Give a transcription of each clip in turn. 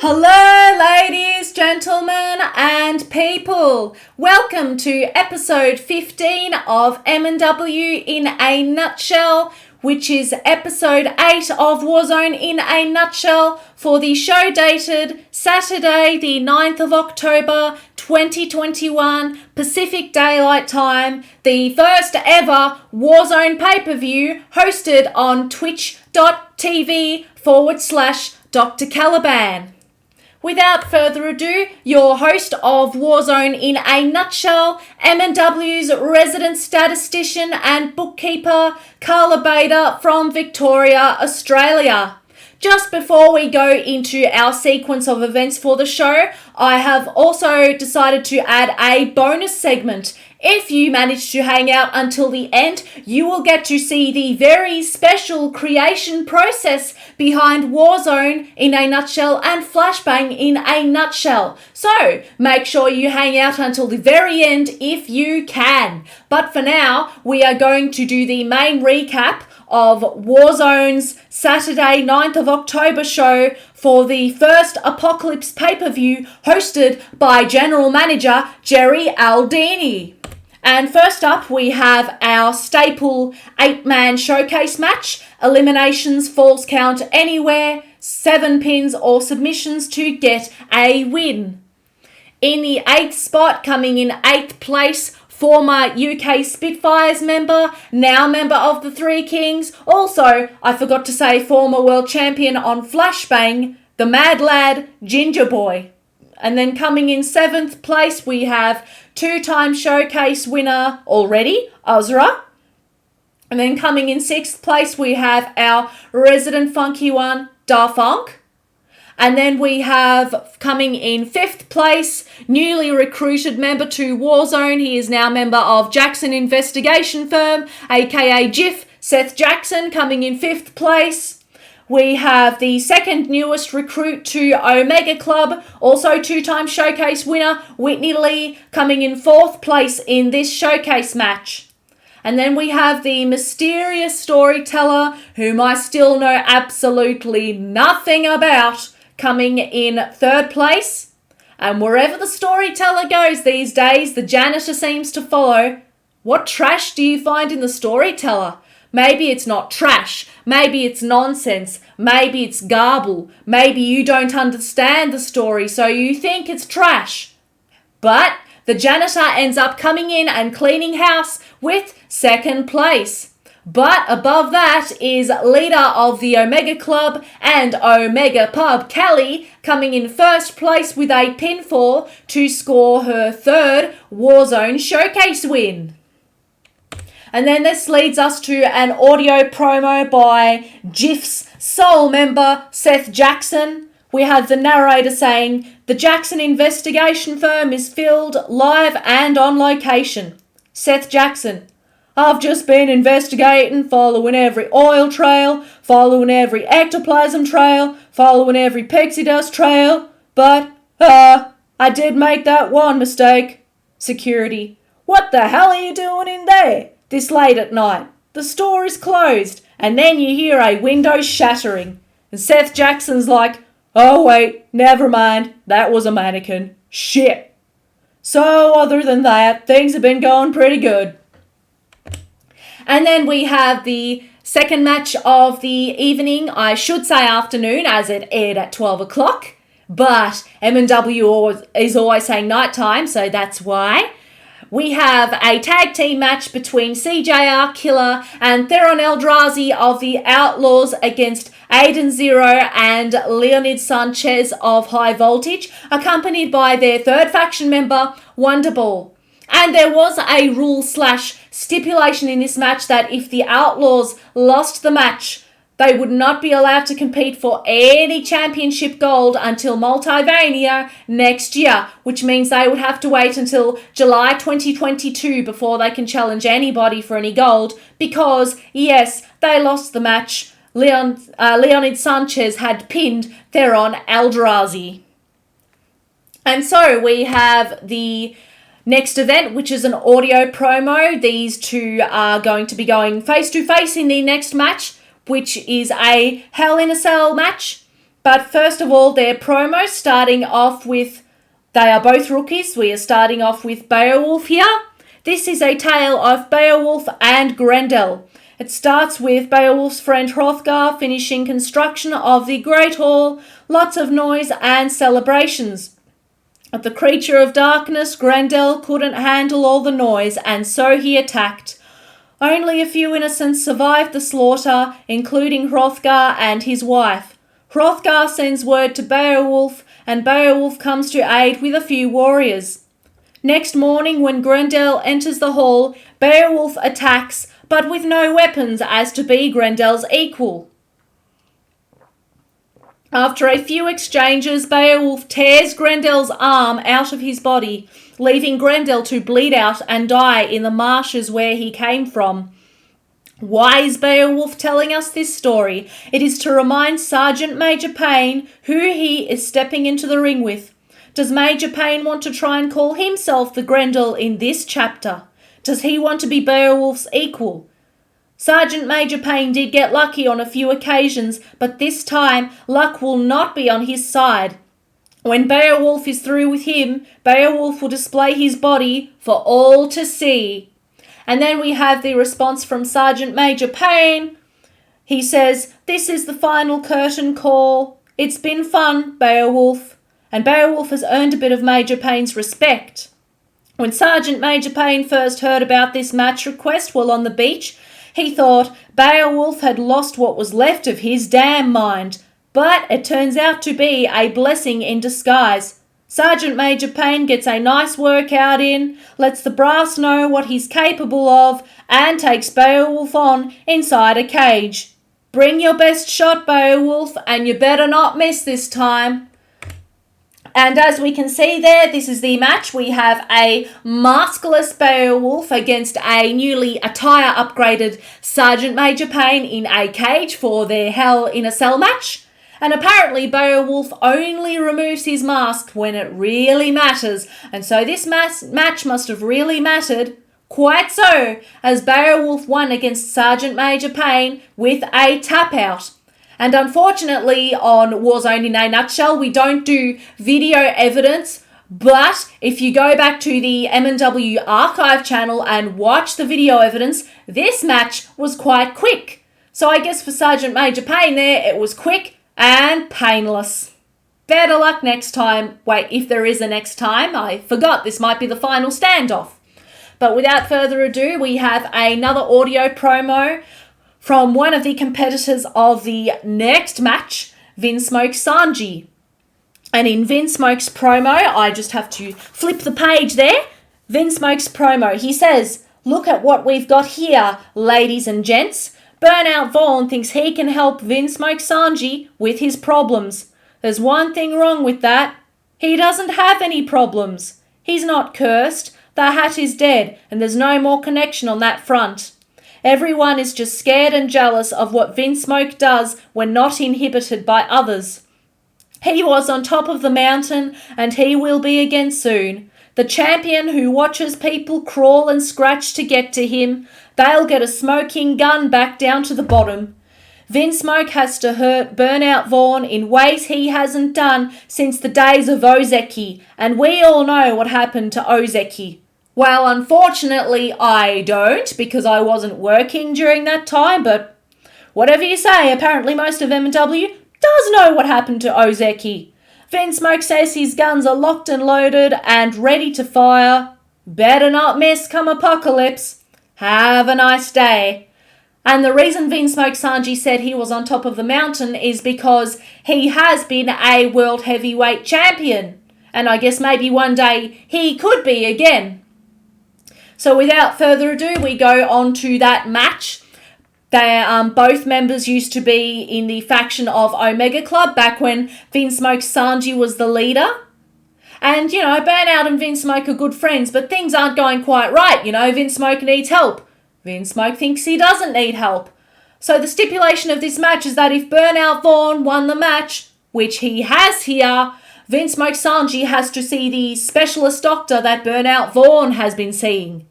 Hello, ladies, gentlemen, and people. Welcome to episode 15 of MNW in a Nutshell, which is episode 8 of Warzone in a Nutshell for the show dated Saturday, the 9th of October, 2021, Pacific Daylight Time, the first ever Warzone pay-per-view hosted on twitch.tv/Dr. Caliban. Without further ado, your host of Warzone in a Nutshell, MNW's resident statistician and bookkeeper, Carla Bader from Victoria, Australia. Just before we go into our sequence of events for the show, I have also decided to add a bonus segment. If you manage to hang out until the end, you will get to see the very special creation process behind Warzone in a Nutshell and Flashbang in a Nutshell. So, make sure you hang out until the very end if you can. But for now, we are going to do the main recap of Warzone's Saturday 9th of October show for the first Apocalypse pay-per-view hosted by General Manager Jerry Aldini. And first up, we have our staple 8-man showcase match, eliminations, falls count anywhere, 7 pins or submissions to get a win. In the 8th spot, coming in 8th place, former UK Spitfires member, now member of the Three Kings, also, I forgot to say, former world champion on Flashbang, the Mad Lad, Ginger Boy. And then coming in 7th place, we have two-time showcase winner already, Ozra. And then coming in 6th place, we have our resident funky one, Da Funk. And then we have coming in 5th place, newly recruited member to Warzone. He is now member of Jackson Investigation Firm, aka JIF, Seth Jackson, coming in 5th place. We have the second newest recruit to Omega Club, also two-time showcase winner, Whitney Lee, coming in 4th place in this showcase match. And then we have the mysterious storyteller, whom I still know absolutely nothing about, coming in 3rd place. And wherever the storyteller goes these days, the janitor seems to follow. What trash do you find in the storyteller? Maybe it's not trash, maybe it's nonsense, maybe it's garble, maybe you don't understand the story so you think it's trash. But the janitor ends up coming in and cleaning house with 2nd place. But above that is leader of the Omega Club and Omega Pub, Callie, coming in 1st place with a pinfall to score her 3rd Warzone showcase win. And then this leads us to an audio promo by JIF's sole member, Seth Jackson. We have the narrator saying, "The Jackson Investigation Firm is filled, live and on location." Seth Jackson, "I've just been investigating, following every oil trail, following every ectoplasm trail, following every pixie dust trail, but, I did make that one mistake." Security, "What the hell are you doing in there this late at night? The store is closed." And then you hear a window shattering. And Seth Jackson's like, "Oh wait, never mind, that was a mannequin. Shit." So other than that, things have been going pretty good. And then we have the second match of the evening, I should say afternoon, as it aired at 12 o'clock. But MNW is always saying nighttime, so that's why. We have a tag team match between CJR Killer and Theron Eldrazi of the Outlaws against Aiden Zero and Leonid Sanchez of High Voltage, accompanied by their 3rd faction member, Wonderball. And there was a rule/stipulation in this match that if the Outlaws lost the match, they would not be allowed to compete for any championship gold until Multivania next year, which means they would have to wait until July 2022 before they can challenge anybody for any gold because, yes, they lost the match. Leonid Sanchez had pinned Theron Eldrazi. And so we have the next event, which is an audio promo. These two are going to be going face-to-face in the next match, which is a Hell in a Cell match But first of all, their promo starting off with, they are both rookies. We are starting off with Beowulf here. This is a tale of Beowulf and Grendel. It starts with Beowulf's friend Hrothgar finishing construction of the Great Hall, lots of noise and celebrations. But the creature of darkness, Grendel, couldn't handle all the noise, and so he attacked. Only a few innocents survived the slaughter, including Hrothgar and his wife. Hrothgar sends word to Beowulf, and Beowulf comes to aid with a few warriors. Next morning, when Grendel enters the hall, Beowulf attacks, but with no weapons as to be Grendel's equal. After a few exchanges, Beowulf tears Grendel's arm out of his body, leaving Grendel to bleed out and die in the marshes where he came from. Why is Beowulf telling us this story? It is to remind Sergeant Major Payne who he is stepping into the ring with. Does Major Payne want to try and call himself the Grendel in this chapter? Does he want to be Beowulf's equal? Sergeant Major Payne did get lucky on a few occasions, but this time luck will not be on his side. When Beowulf is through with him, Beowulf will display his body for all to see. And then we have the response from Sergeant Major Payne. He says, "This is the final curtain call. It's been fun, Beowulf." And Beowulf has earned a bit of Major Payne's respect. When Sergeant Major Payne first heard about this match request while on the beach, he thought Beowulf had lost what was left of his damn mind. But it turns out to be a blessing in disguise. Sergeant Major Payne gets a nice workout in, lets the brass know what he's capable of, and takes Beowulf on inside a cage. Bring your best shot, Beowulf, and you better not miss this time. And as we can see there, this is the match. We have a maskless Beowulf against a newly attire upgraded Sergeant Major Payne in a cage for their Hell in a Cell match. And apparently Beowulf only removes his mask when it really matters. And so this match must have really mattered. Quite so, as Beowulf won against Sergeant Major Payne with a tap out. And unfortunately on Warzone in a nutshell, we don't do video evidence. But if you go back to the MNW archive channel and watch the video evidence, this match was quite quick. So I guess for Sergeant Major Payne there, it was quick and painless. Better luck next time. Wait, if there is a next time, I forgot this might be the final standoff. But without further ado, we have another audio promo from one of the competitors of the next match, Vinsmoke Sanji. And in Vinsmoke's promo, I just have to flip the page there. Vinsmoke's promo, he says, "Look at what we've got here, ladies and gents. Burnout Vaughn thinks he can help Vinsmoke Sanji with his problems. There's one thing wrong with that. He doesn't have any problems. He's not cursed. The hat is dead, and there's no more connection on that front. Everyone is just scared and jealous of what Vinsmoke does when not inhibited by others. He was on top of the mountain, and he will be again soon. The champion who watches people crawl and scratch to get to him, they'll get a smoking gun back down to the bottom. Vinsmoke has to hurt Burnout Vaughn in ways he hasn't done since the days of Ozeki, and we all know what happened to Ozeki. Well, unfortunately, I don't, because I wasn't working during that time, but whatever you say, apparently most of MNW does know what happened to Ozeki. Vinsmoke says his guns are locked and loaded and ready to fire. Better not miss come apocalypse. Have a nice day." And the reason Vinsmoke Sanji said he was on top of the mountain is because he has been a world heavyweight champion. And I guess maybe one day he could be again. So without further ado, we go on to that match. They both members used to be in the faction of Omega Club back when Vinsmoke Sanji was the leader. And, Burnout and Vinsmoke are good friends, but things aren't going quite right. Vinsmoke needs help. Vinsmoke thinks he doesn't need help. So the stipulation of this match is that if Burnout Vaughn won the match, which he has here, Vinsmoke Sanji has to see the specialist doctor that Burnout Vaughn has been seeing.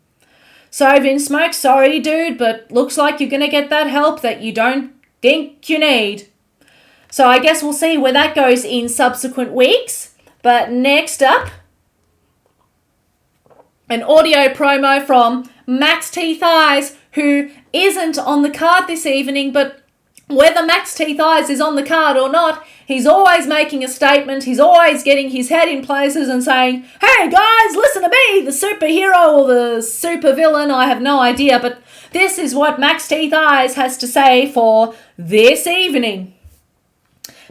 So Vinsmoke, sorry dude, but looks like you're going to get that help that you don't think you need. So I guess we'll see where that goes in subsequent weeks. But next up, an audio promo from Max T Thighs, who isn't on the card this evening, but whether Max T Thighs is on the card or not, he's always making a statement. He's always getting his head in places and saying, hey guys, listen to me, the superhero or the supervillain, I have no idea, but this is what Max T Thighs has to say for this evening.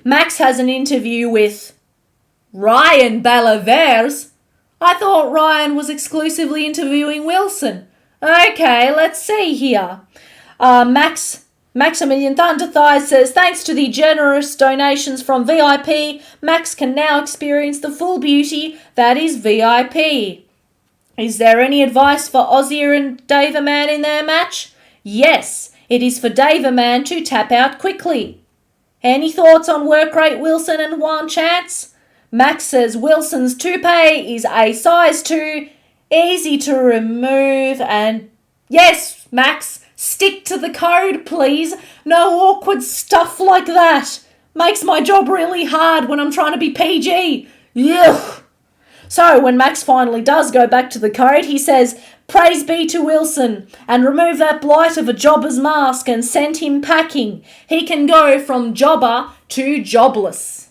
Max has an interview with Ryan Balavers. I thought Ryan was exclusively interviewing Wilson. Okay, let's see here. Maximilian Thunder Thighs says, thanks to the generous donations from VIP, Max can now experience the full beauty that is VIP. Is there any advice for Ozzy and Daverman in their match? Yes, it is for Daverman to tap out quickly. Any thoughts on work rate Wilson and Juan Chance? Max says Wilson's toupee is a size 2, easy to remove, and yes, Max, stick to the code, please. No awkward stuff like that. Makes my job really hard when I'm trying to be PG. Yuck. So when Max finally does go back to the code, he says, praise be to Wilson, and remove that blight of a jobber's mask and send him packing. He can go from jobber to jobless.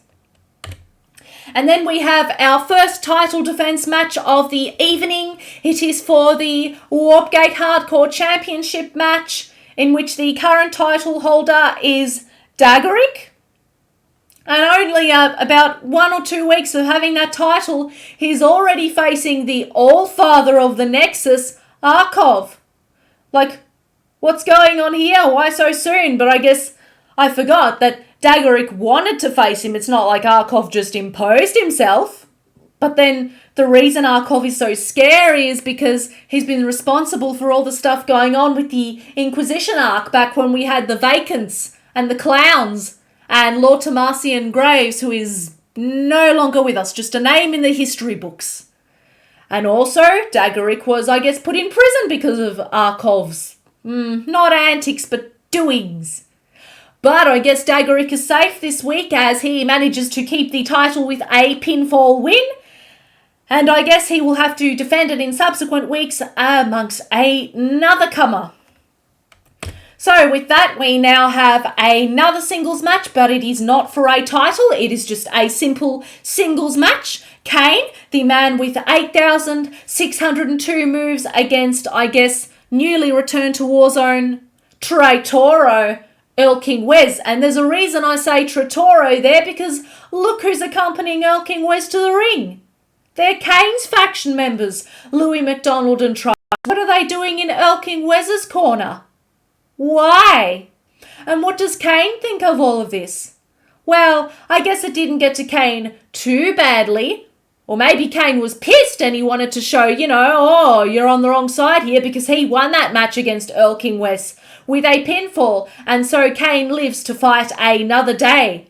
And then we have our first title defense match of the evening. It is for the Warpgate Hardcore Championship match, in which the current title holder is Daggerick. And only about 1 or 2 weeks of having that title, he's already facing the All-Father of the Nexus, Arkov. Like, what's going on here? Why so soon? But I guess I forgot that Daggerick wanted to face him. It's not like Arkov just imposed himself. But then the reason Arkov is so scary is because he's been responsible for all the stuff going on with the Inquisition arc back when we had the Vacants and the Clowns and Lord Tomasian Graves, who is no longer with us, just a name in the history books. And also, Daggerick was, I guess, put in prison because of Arkov's, not antics, but doings. But I guess Daggerick is safe this week as he manages to keep the title with a pinfall win. And I guess he will have to defend it in subsequent weeks amongst another comer. So with that, we now have another singles match, but it is not for a title. It is just a simple singles match. Kane, the man with 8,602 moves against, I guess, newly returned to Warzone, Traitoro, Earl King Wes. And there's a reason I say Traitoro there, because look who's accompanying Earl King Wes to the ring. They're Kane's faction members, Louis McDonald and Tri. What are they doing in Earl King Wes's corner? Why? And what does Kane think of all of this? Well, I guess it didn't get to Kane too badly. Or maybe Kane was pissed and he wanted to show, oh, you're on the wrong side here, because he won that match against Earl King Wes with a pinfall, and so Kane lives to fight another day.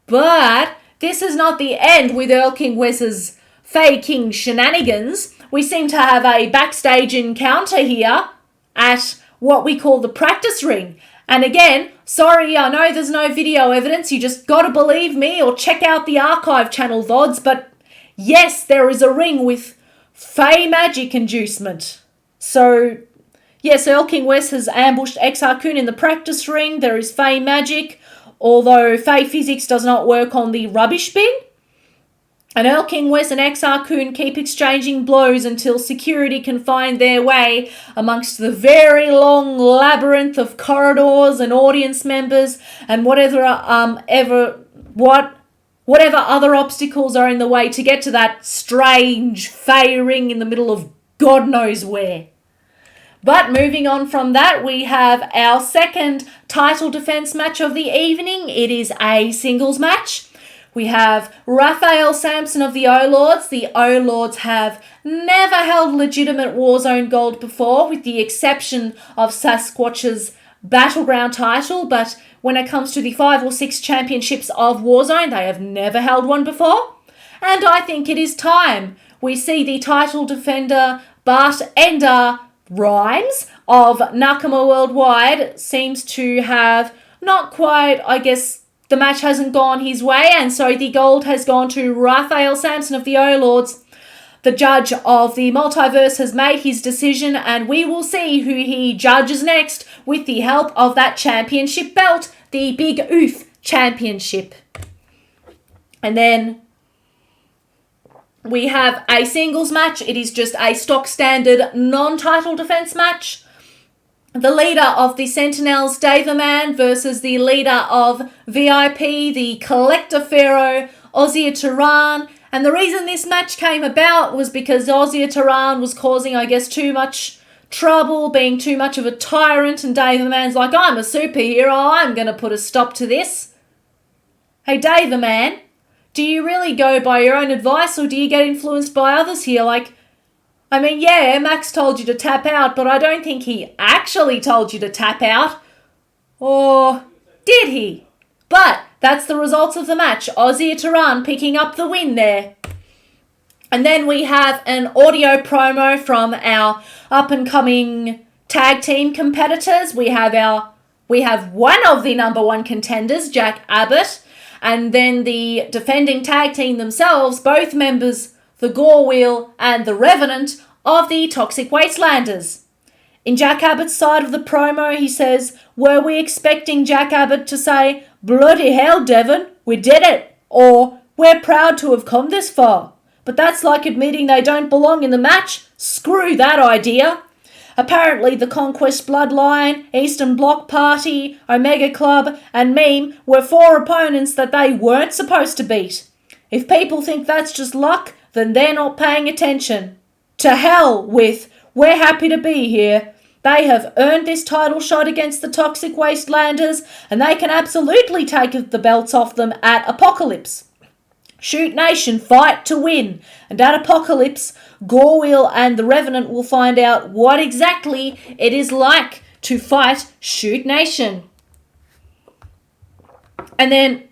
But this is not the end with Earl King Wes's faking shenanigans. We seem to have a backstage encounter here at what we call the practice ring. And again, sorry, I know there's no video evidence, you just gotta believe me or check out the archive channel VODs, but yes, there is a ring with Fey magic inducement. So, yes, Earl King Wes has ambushed Exar-kun in the practice ring. There is Fey magic, although Fey physics does not work on the rubbish bin. And Earl King Wes and Exar-kun keep exchanging blows until security can find their way amongst the very long labyrinth of corridors and audience members and whatever other obstacles are in the way to get to that strange Fey ring in the middle of God knows where. But moving on from that, we have our second title defense match of the evening. It is a singles match. We have Raphael Sampson of the O-Lords. The O-Lords have never held legitimate Warzone gold before, with the exception of Sasquatch's Battleground title, but when it comes to the 5 or 6 championships of Warzone, they have never held one before. And I think it is time we see the title defender Bart Ender Rhymes of Nakama Worldwide seems to have not quite, I guess, the match hasn't gone his way, and so the gold has gone to Raphael Sampson of the O-Lords. The judge of the Multiverse has made his decision, and we will see who he judges next with the help of that championship belt, the Big Oof Championship. And then we have a singles match. It is just a stock standard non-title defense match. The leader of the Sentinels, Dave the Man, versus the leader of VIP, the Collector Pharaoh, Ozzy Turan. And the reason this match came about was because Ozzy Turan was causing, I guess, too much trouble, being too much of a tyrant, and Dave the Man's like, I'm a superhero, I'm going to put a stop to this. Hey, Dave the Man, do you really go by your own advice, or do you get influenced by others here? Yeah, Max told you to tap out, but I don't think he actually told you to tap out. Or did he? But that's the results of the match. Ozzy Turan picking up the win there. And then we have an audio promo from our up-and-coming tag team competitors. We have one of the number one contenders, Jack Abbott, and then the defending tag team themselves, both members, the Gore Wheel and the Revenant of the Toxic Wastelanders. In Jack Abbott's side of the promo, he says, were we expecting Jack Abbott to say, bloody hell, Devon, we did it, or we're proud to have come this far? But that's like admitting they don't belong in the match. Screw that idea. Apparently, the Conquest Bloodline, Eastern Bloc Party, Omega Club, and Meme were 4 opponents that they weren't supposed to beat. If people think that's just luck, then they're not paying attention. To hell with, we're happy to be here. They have earned this title shot against the Toxic Wastelanders, and they can absolutely take the belts off them at Apocalypse. Shoot Nation fight to win, and at Apocalypse, Gore Wheel and the Revenant will find out what exactly it is like to fight Shoot Nation. And then,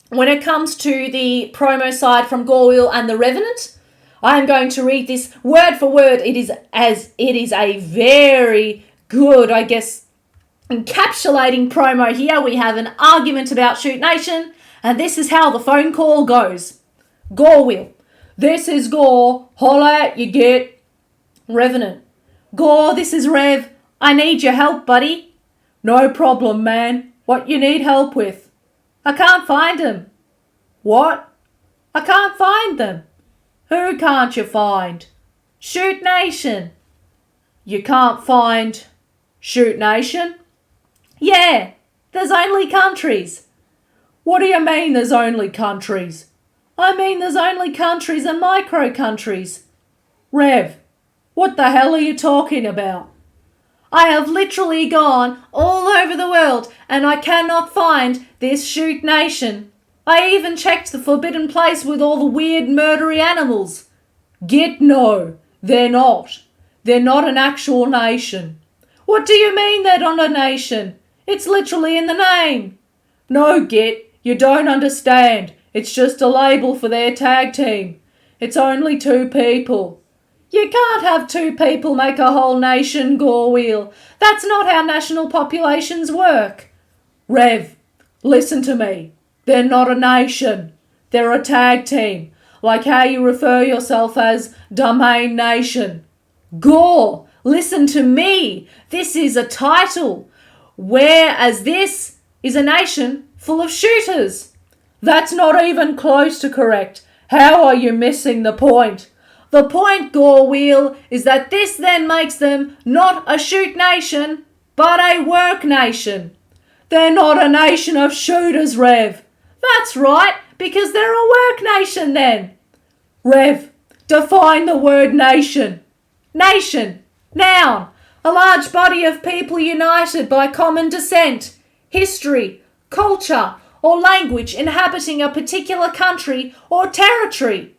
when it comes to the promo side from Gore Wheel and the Revenant, I am going to read this word for word. It is a very good, I guess, encapsulating promo here. We have an argument about Shoot Nation, and this is how the phone call goes. Gore Wheel, this is Gore, holla at you git. Revenant, Gore, this is Rev, I need your help, buddy. No problem, man. What you need help with? I can't find them. What? I can't find them. Who can't you find? Shoot Nation. You can't find Shoot Nation? Yeah, there's only countries. What do you mean there's only countries? I mean there's only countries and micro-countries. Rev, what the hell are you talking about? I have literally gone all over the world and I cannot find this Shoot Nation. I even checked the forbidden place with all the weird murdery animals. Git no, they're not. They're not an actual nation. What do you mean they're not a nation? It's literally in the name. No, Git, you don't understand. It's just a label for their tag team. It's only 2 people. You can't have 2 people make a whole nation, Gore Wheel. That's not how national populations work. Rev, listen to me. They're not a nation. They're a tag team, like how you refer yourself as Domain Nation. Gore, listen to me. This is a title, whereas this is a nation full of shooters. That's not even close to correct. How are you missing the point? The point, Gore Wheel, is that this then makes them not a shoot nation, but a work nation. They're not a nation of shooters, Rev. That's right, because they're a work nation then. Rev, define the word nation. Nation, noun, a large body of people united by common descent, history, culture, or language inhabiting a particular country or territory.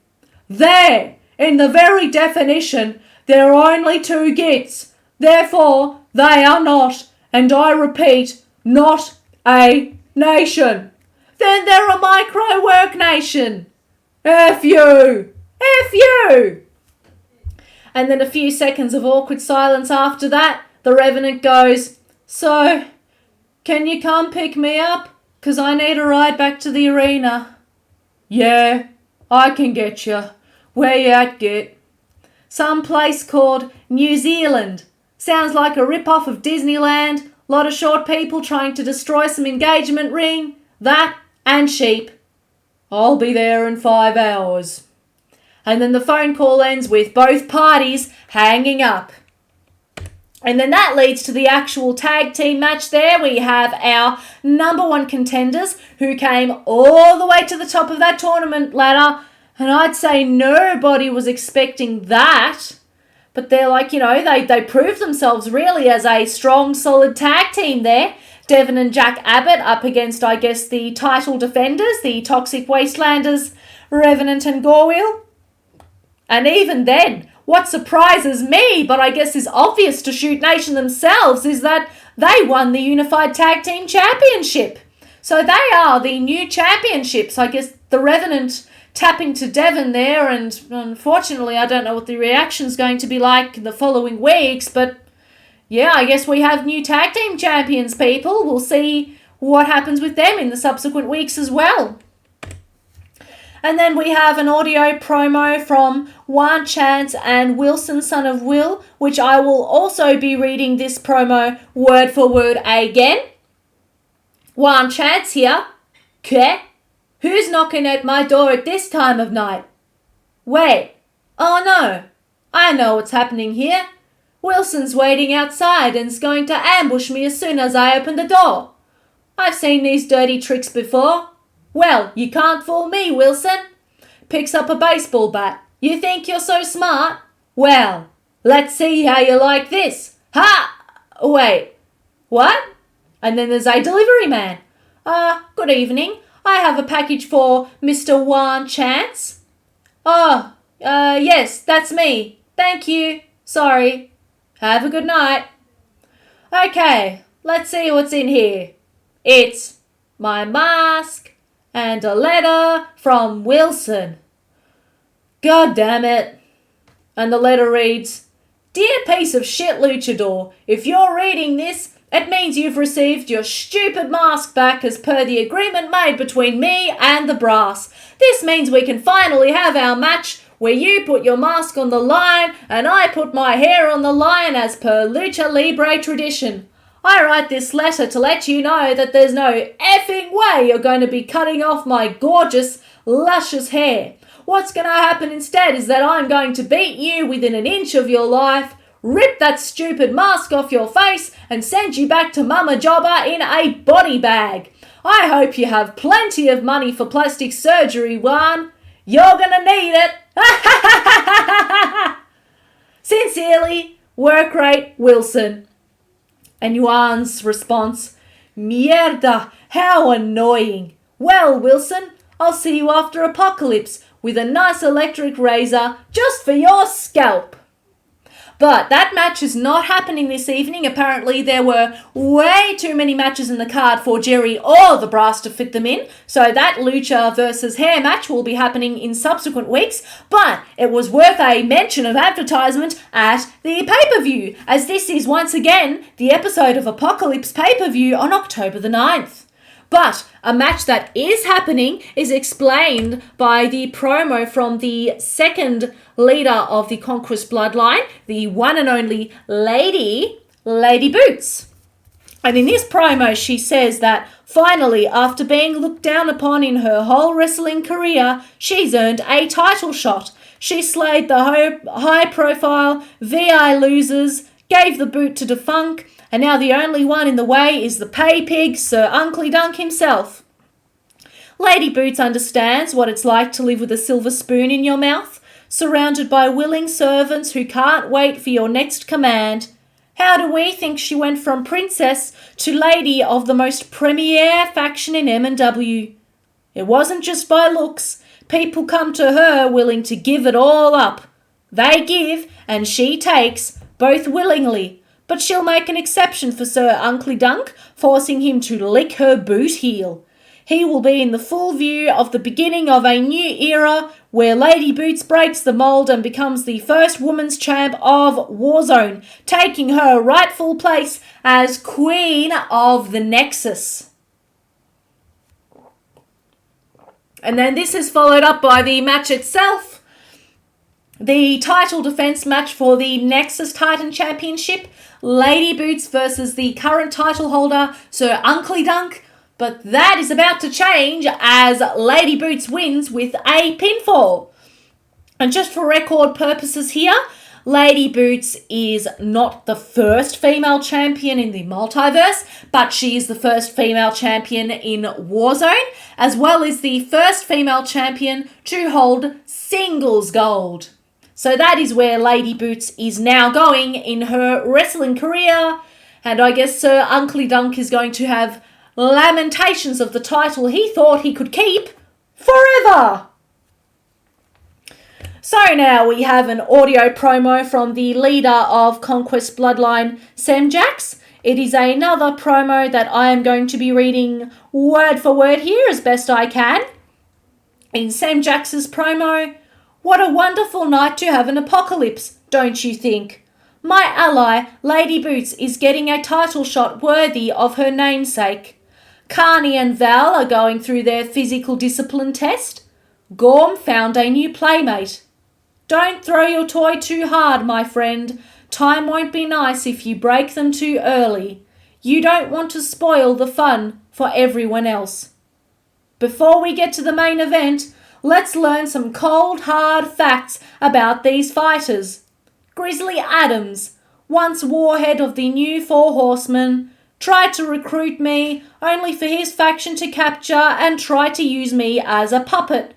There, in the very definition, there are only 2 gits. Therefore, they are not, and I repeat, not a nation. Then they're a micro-work nation. F you! F you! And then a few seconds of awkward silence after that, the Revenant goes, so, can you come pick me up? 'Cause I need a ride back to the arena. Yeah, I can get you. Where you at, Git? Some place called New Zealand. Sounds like a rip-off of Disneyland. Lot of short people trying to destroy some engagement ring. That and sheep. I'll be there in 5 hours. And then the phone call ends with both parties hanging up. And then that leads to the actual tag team match there. We have our number one contenders who came all the way to the top of that tournament ladder. And I'd say nobody was expecting that. But they're like, they proved themselves really as a strong, solid tag team there. Devon and Jack Abbott up against, I guess, the title defenders, the Toxic Wastelanders, Revenant and Gorwheel. And even then, what surprises me, but I guess is obvious to Shoot Nation themselves, is that they won the Unified Tag Team Championship. So they are the new championships. I guess the Revenant tapping to Devon there, and unfortunately I don't know what the reaction's going to be like in the following weeks, but yeah, I guess we have new tag team champions, people. We'll see what happens with them in the subsequent weeks as well. And then we have an audio promo from Juan Chance and Wilson, son of Will, which I will also be reading this promo word for word again. Juan Chance here. Okay. Who's knocking at my door at this time of night? Wait. Oh no. I know what's happening here. Wilson's waiting outside and's going to ambush me as soon as I open the door. I've seen these dirty tricks before. Well, you can't fool me, Wilson. Picks up a baseball bat. You think you're so smart? Well, let's see how you like this. Ha! Wait. What? And then there's a delivery man. Good evening. I have a package for Mr. Juan Chance. Oh, yes, that's me. Thank you. Sorry. Have a good night. Okay, let's see what's in here. It's my mask and a letter from Wilson. God damn it. And the letter reads, Dear piece of shit luchador, if you're reading this, it means you've received your stupid mask back as per the agreement made between me and the brass. This means we can finally have our match where you put your mask on the line and I put my hair on the line as per Lucha Libre tradition. I write this letter to let you know that there's no effing way you're going to be cutting off my gorgeous, luscious hair. What's going to happen instead is that I'm going to beat you within an inch of your life, rip that stupid mask off your face and send you back to Mama Jobber in a body bag. I hope you have plenty of money for plastic surgery, Juan. You're gonna need it. Sincerely, work rate Wilson. And Juan's response, Mierda, how annoying. Well, Wilson, I'll see you after Apocalypse with a nice electric razor just for your scalp. But that match is not happening this evening. Apparently there were way too many matches in the card for Jerry or the Brass to fit them in. So that Lucha versus Hair match will be happening in subsequent weeks. But it was worth a mention of advertisement at the pay-per-view, as this is once again the episode of Apocalypse pay-per-view on October the 9th. But a match that is happening is explained by the promo from the second leader of the Conquest Bloodline, the one and only Lady Boots. And in this promo, she says that finally, after being looked down upon in her whole wrestling career, she's earned a title shot. She slayed the high-profile VI losers, gave the boot to Defunk, and now the only one in the way is the pay pig, Sir Uncle Dunk himself. Lady Boots understands what it's like to live with a silver spoon in your mouth, surrounded by willing servants who can't wait for your next command. How do we think she went from princess to lady of the most premier faction in MNW? It wasn't just by looks. People come to her willing to give it all up. They give and she takes, both willingly. But she'll make an exception for Sir Uncle Dunk, forcing him to lick her boot heel. He will be in the full view of the beginning of a new era where Lady Boots breaks the mould and becomes the first women's champ of Warzone, taking her rightful place as Queen of the Nexus. And then this is followed up by the match itself. The title defense match for the Nexus Titan Championship. Lady Boots versus the current title holder, Sir Uncle Dunk. But that is about to change as Lady Boots wins with a pinfall. And just for record purposes here, Lady Boots is not the first female champion in the multiverse, but she is the first female champion in Warzone, as well as the first female champion to hold singles gold. So that is where Lady Boots is now going in her wrestling career. And I guess Sir Uncle Dunk is going to have lamentations of the title he thought he could keep forever. So now we have an audio promo from the leader of Conquest Bloodline, Semjax. It is another promo that I am going to be reading word for word here as best I can. In Semjax's promo, "What a wonderful night to have an apocalypse, don't you think? My ally, Lady Boots, is getting a title shot worthy of her namesake. Carney and Val are going through their physical discipline test. Gorm found a new playmate. Don't throw your toy too hard, my friend. Time won't be nice if you break them too early. You don't want to spoil the fun for everyone else. Before we get to the main event, let's learn some cold, hard facts about these fighters. Grizzly Adams, once warhead of the new Four Horsemen, tried to recruit me only for his faction to capture and try to use me as a puppet.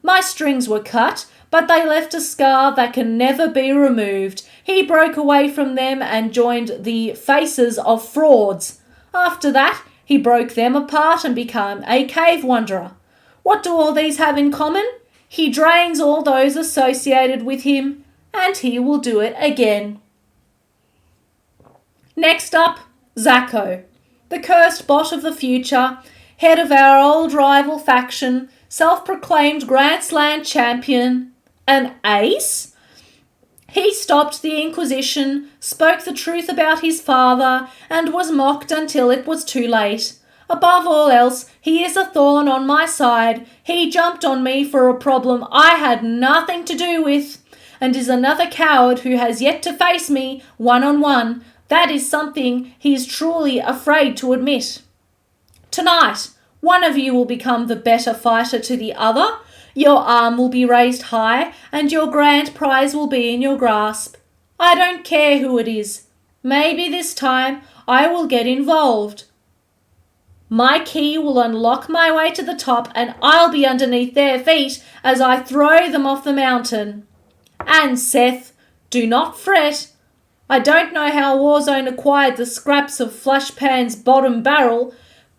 My strings were cut, but they left a scar that can never be removed. He broke away from them and joined the Faces of Frauds. After that, he broke them apart and became a cave wanderer. What do all these have in common? He drains all those associated with him, and he will do it again." Next up, Zacho, the cursed bot of the future, head of our old rival faction, self-proclaimed Grand Slam champion, an ace. He stopped the Inquisition, spoke the truth about his father, and was mocked until it was too late. Above all else, he is a thorn on my side. He jumped on me for a problem I had nothing to do with, and is another coward who has yet to face me one-on-one. That is something he is truly afraid to admit. Tonight, one of you will become the better fighter to the other. Your arm will be raised high, and your grand prize will be in your grasp. I don't care who it is. Maybe this time I will get involved. My key will unlock my way to the top, and I'll be underneath their feet as I throw them off the mountain. And Seth, do not fret. I don't know how Warzone acquired the scraps of Flashpan's bottom barrel,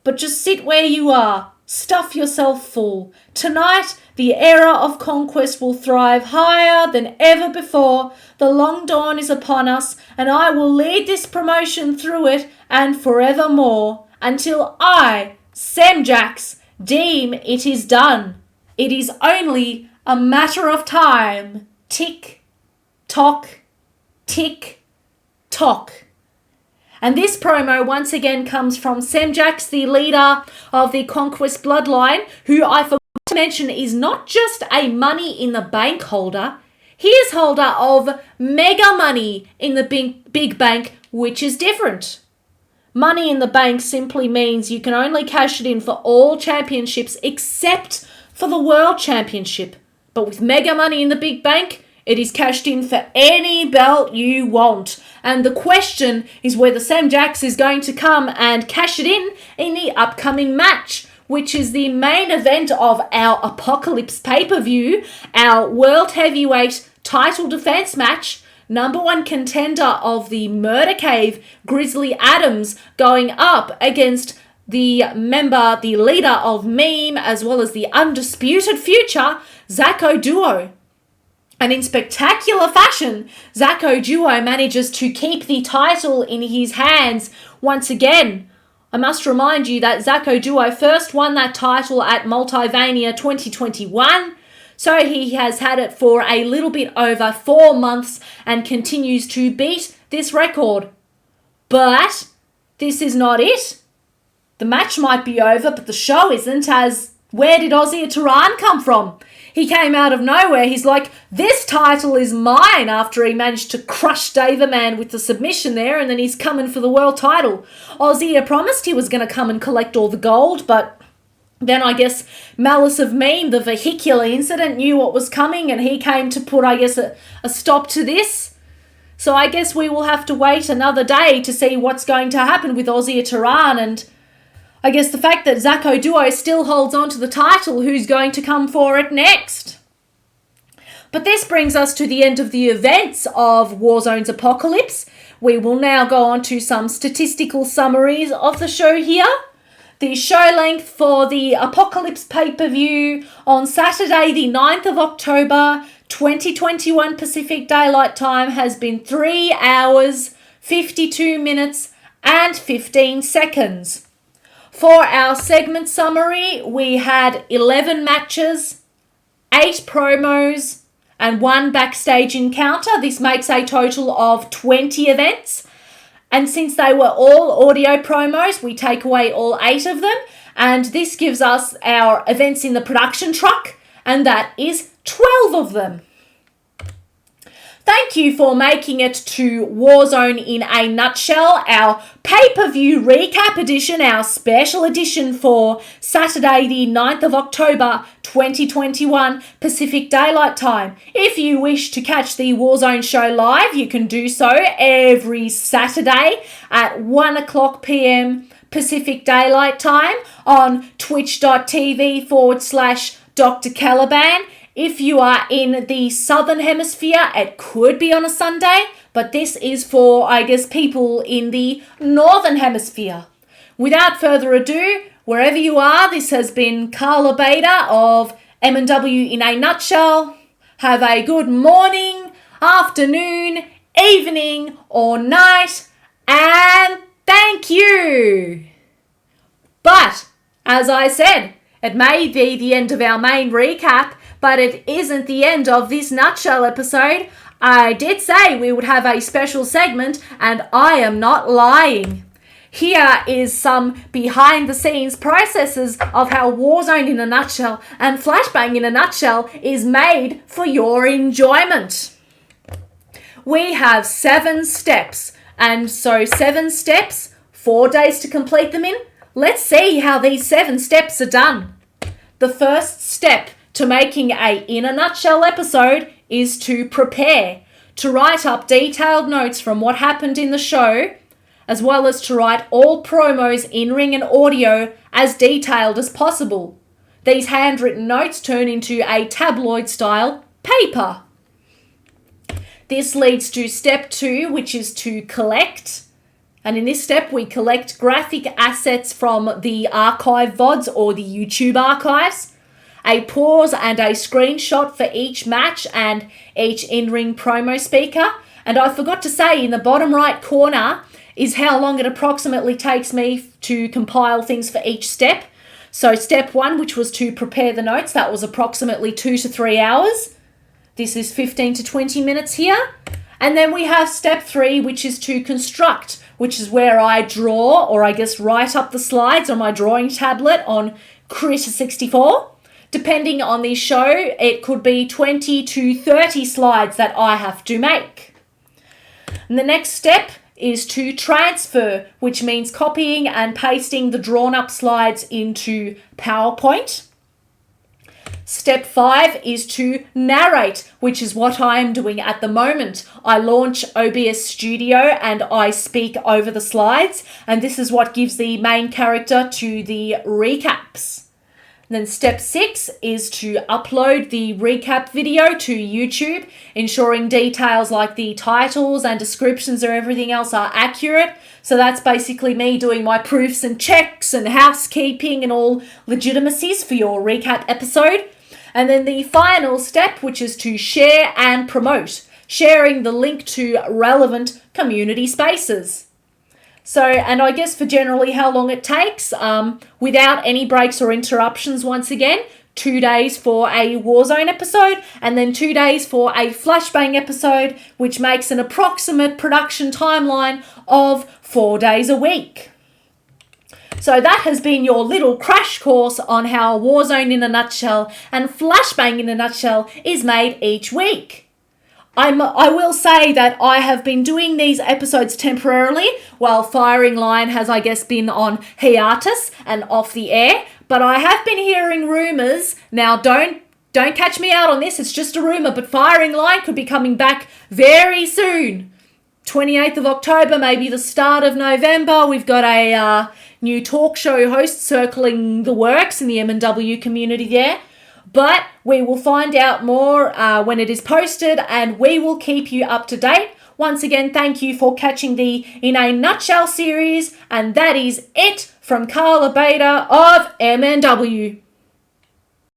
but just sit where you are. Stuff yourself full. Tonight, the era of conquest will thrive higher than ever before. The long dawn is upon us, and I will lead this promotion through it and forevermore, until I, Semjax, deem it is done. It is only a matter of time. Tick, tock, tick, tock. And this promo once again comes from Semjax, the leader of the Conquest Bloodline, who I forgot to mention is not just a money in the bank holder, he is holder of mega money in the big bank, which is different. Money in the bank simply means you can only cash it in for all championships except for the World Championship. But with mega money in the big bank, it is cashed in for any belt you want. And the question is whether Semjax is going to come and cash it in the upcoming match, which is the main event of our Apocalypse pay-per-view, our World Heavyweight title defense match. Number one contender of the Murder Cave, Grizzly Adams, going up against the leader of Meme, as well as the Undisputed Future, Zacho Duo. And in spectacular fashion, Zacho Duo manages to keep the title in his hands once again. I must remind you that Zacho Duo first won that title at Multivania 2021. So he has had it for a little bit over 4 months and continues to beat this record. But this is not it. The match might be over, but the show isn't, as Where did Ozzy Turan come from? He came out of nowhere. He's like, this title is mine, after he managed to crush Daverman with the submission there, and then he's coming for the world title. Ozzy promised he was going to come and collect all the gold, but then I guess Malice of Meme, the vehicular incident, knew what was coming, and he came to put, I guess, a stop to this. So I guess we will have to wait another day to see what's going to happen with Ozzy Turan, and I guess the fact that Zacko Duo still holds on to the title, who's going to come for it next? But this brings us to the end of the events of Warzone's Apocalypse. We will now go on to some statistical summaries of the show here. The show length for the Apocalypse pay-per-view on Saturday the 9th of October 2021 Pacific Daylight Time has been 3 hours, 52 minutes and 15 seconds. For our segment summary, we had 11 matches, 8 promos, and 1 backstage encounter. This makes a total of 20 events. And since they were all audio promos, we take away all 8 of them. And this gives us our events in the production truck, and that is 12 of them. Thank you for making it to Warzone in a nutshell, our pay-per-view recap edition, our special edition for Saturday the 9th of October 2021 Pacific Daylight Time. If you wish to catch the Warzone show live, you can do so every Saturday at 1 o'clock p.m. Pacific Daylight Time on twitch.tv/Dr. Caliban. If you are in the Southern Hemisphere, it could be on a Sunday, but this is for, I guess, people in the Northern Hemisphere. Without further ado, wherever you are, this has been Carla Bader of MNW in a nutshell. Have a good morning, afternoon, evening, or night, and thank you! But, as I said, it may be the end of our main recap, but it isn't the end of this nutshell episode. I did say we would have a special segment, and I am not lying. Here is some behind-the-scenes processes of how Warzone in a nutshell and Flashbang in a nutshell is made for your enjoyment. We have 7 steps, and so 7 steps, 4 days to complete them in. Let's see how these 7 steps are done. The first step to making a in a nutshell episode is to prepare, to write up detailed notes from what happened in the show, as well as to write all promos in ring and audio as detailed as possible. These handwritten notes turn into a tabloid style paper. This leads to step 2, which is to collect. And in this step, we collect graphic assets from the archive VODs or the YouTube archives, a pause and a screenshot for each match and each in-ring promo speaker. And I forgot to say, in the bottom right corner is how long it approximately takes me to compile things for each step. So step 1, which was to prepare the notes, that was approximately 2 to 3 hours. This is 15 to 20 minutes here. And then we have step 3, which is to construct, which is where I draw, or I guess write up the slides on my drawing tablet on Critter 64. Depending on the show, it could be 20 to 30 slides that I have to make. And the next step is to transfer, which means copying and pasting the drawn up slides into PowerPoint. Step 5 is to narrate, which is what I am doing at the moment. I launch OBS Studio and I speak over the slides, and this is what gives the main character to the recaps. Then step 6 is to upload the recap video to YouTube, ensuring details like the titles and descriptions or everything else are accurate. So that's basically me doing my proofs and checks and housekeeping and all legitimacies for your recap episode. And then the final step, which is to share and promote, sharing the link to relevant community spaces. So, and I guess for generally how long it takes, without any breaks or interruptions, once again, 2 days for a Warzone episode, and then 2 days for a Flashbang episode, which makes an approximate production timeline of 4 days a week. So that has been your little crash course on how Warzone in a nutshell and Flashbang in a nutshell is made each week. I will say that I have been doing these episodes temporarily while Firing Line has, I guess, been on hiatus and off the air. But I have been hearing rumours. Now, don't catch me out on this. It's just a rumour. But Firing Line could be coming back very soon. 28th of October, maybe the start of November. We've got a new talk show host circling the works in the MNW community there. But we will find out more when it is posted, and we will keep you up to date. Once again, thank you for catching the In a Nutshell series, and that is it from Carla Bader of MNW.